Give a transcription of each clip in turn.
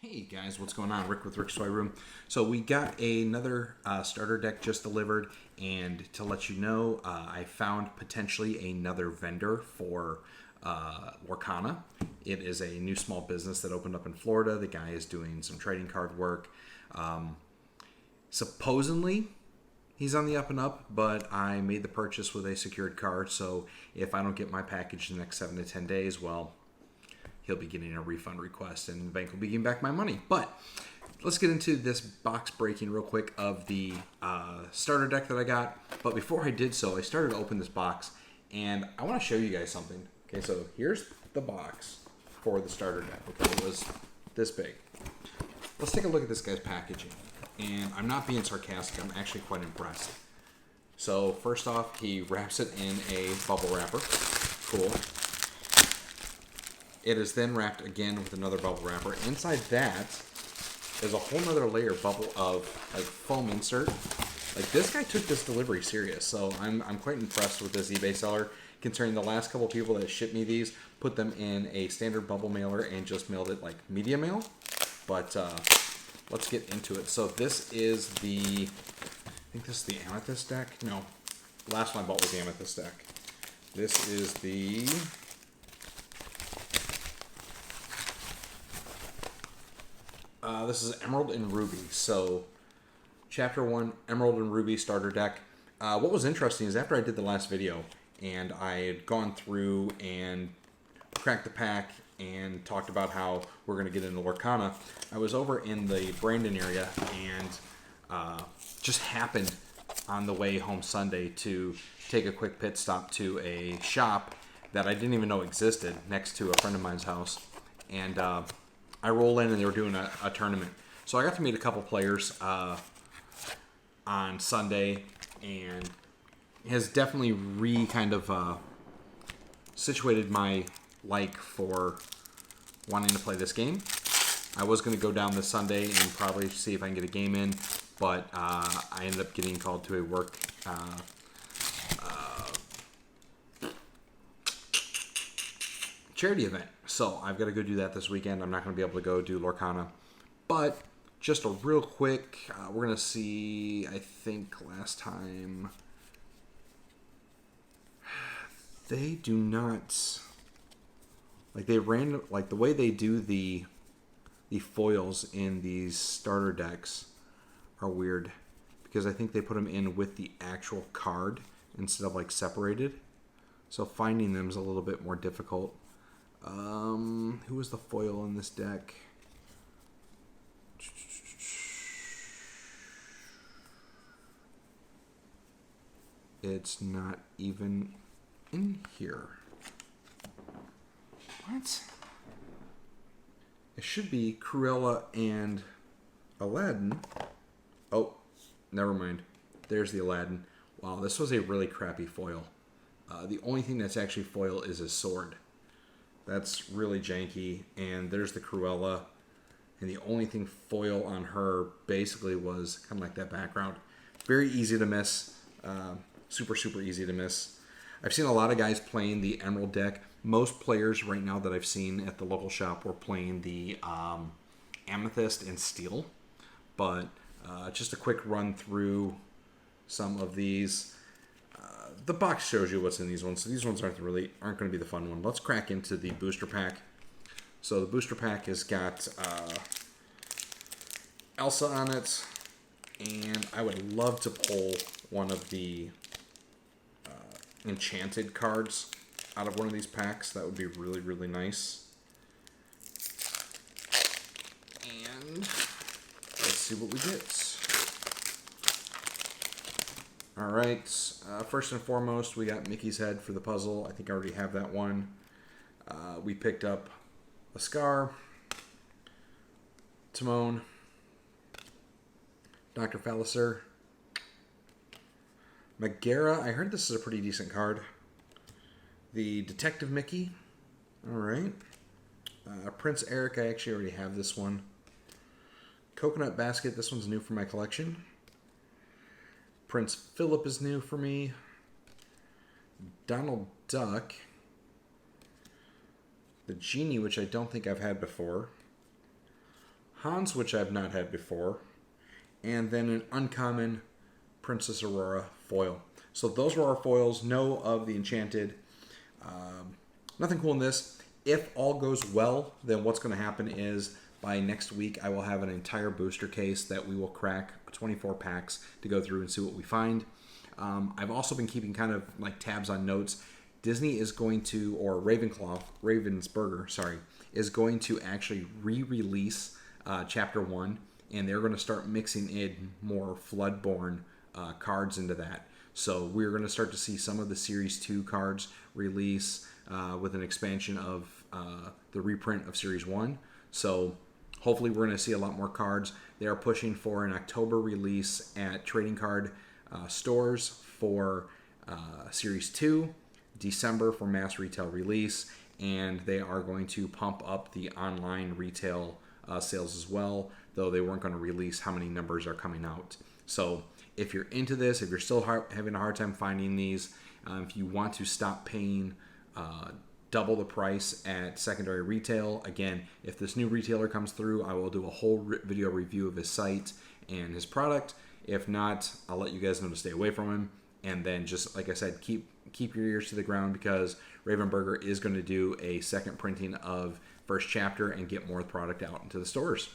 Hey guys, what's going on? Rick with Rick's Toy Room. So we got another starter deck just delivered, and to let you know, I found potentially another vendor for Lorcana. It is a new small business that opened up in Florida. The guy is doing some trading card work. Supposedly, he's on the up and up, but I made the purchase with a secured card, so if I don't get my package in the next 7 to 10 days, well, he'll be getting a refund request and the bank will be getting back my money. But let's get into this box breaking real quick of the starter deck that I got. But before I did so, I started to open this box and I want to show you guys something. Okay, so here's the box for the starter deck. Okay, it was this big. Let's take a look at this guy's packaging. And I'm not being sarcastic, I'm actually quite impressed. So first off, he wraps it in a bubble wrapper. Cool. It is then wrapped again with another bubble wrapper. Inside that is a whole nother layer of like foam insert. Like, this guy took this delivery serious, so I'm quite impressed with this eBay seller, considering the last couple people that shipped me these put them in a standard bubble mailer and just mailed it like media mail. But let's get into it. So this is I think this is the Amethyst deck. No, the last one I bought was the Amethyst deck. This is the this is Emerald and Ruby. So, Chapter 1, Emerald and Ruby starter deck. What was interesting is after I did the last video, and I had gone through and cracked the pack and talked about how we're going to get into Lorcana, I was over in the Brandon area and just happened on the way home Sunday to take a quick pit stop to a shop that I didn't even know existed next to a friend of mine's house. And I roll in and they were doing a tournament. So I got to meet a couple players on Sunday, and has definitely situated my like for wanting to play this game. I was going to go down this Sunday and probably see if I can get a game in, but I ended up getting called to a work charity event. So I've got to go do that this weekend. I'm not going to be able to go do Lorcana. But just a real quick, we're going to see, I think last time, they do not, like they ran, like the way they do the foils in these starter decks are weird. Because I think they put them in with the actual card instead of like separated. So finding them is a little bit more difficult. Who was the foil in this deck? It's not even in here. What? It should be Cruella and Aladdin. Oh, never mind. There's the Aladdin. Wow, this was a really crappy foil. The only thing that's actually foil is his sword. That's really janky. And there's the Cruella. And the only thing foil on her basically was kind of like that background. Very easy to miss. Super, super easy to miss. I've seen a lot of guys playing the Emerald deck. Most players right now that I've seen at the local shop were playing the Amethyst and Steel. But just a quick run through some of these. The box shows you what's in these ones, so these ones aren't going to be the fun one. Let's crack into the booster pack. So the booster pack has got Elsa on it, and I would love to pull one of the enchanted cards out of one of these packs. That would be really, really nice. And let's see what we get. Alright, first and foremost, we got Mickey's head for the puzzle. I think I already have that one. We picked up a Scar, Timon, Dr. Falliser, Megara. I heard this is a pretty decent card. The Detective Mickey. Alright. Prince Eric, I actually already have this one. Coconut Basket, this one's new for my collection. Prince Philip is new for me. Donald Duck. The Genie, which I don't think I've had before. Hans, which I've not had before, and then an uncommon Princess Aurora foil. So those were our foils. No of the enchanted. Nothing cool in this. If all goes well, then what's going to happen is by next week I will have an entire booster case that we will crack 24 packs to go through and see what we find. I've also been keeping kind of like tabs on notes. Disney is going to, or Ravensburger, sorry, is going to actually re-release Chapter 1, and they're going to start mixing in more Floodborn cards into that. So we're going to start to see some of the Series 2 cards release with an expansion of the reprint of Series 1. So hopefully we're going to see a lot more cards. They are pushing for an October release at trading card stores for Series 2, December for mass retail release, and they are going to pump up the online retail sales as well, though they weren't going to release how many numbers are coming out. So if you're into this, if you're still having a hard time finding these, if you want to stop paying double the price at secondary retail, again, if this new retailer comes through, I will do a whole video review of his site and his product. If not, I'll let you guys know to stay away from him. And then just like I said, keep your ears to the ground, because Ravenburger is going to do a second printing of first chapter and get more product out into the stores.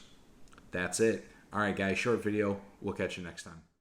That's it. All right, guys, short video. We'll catch you next time.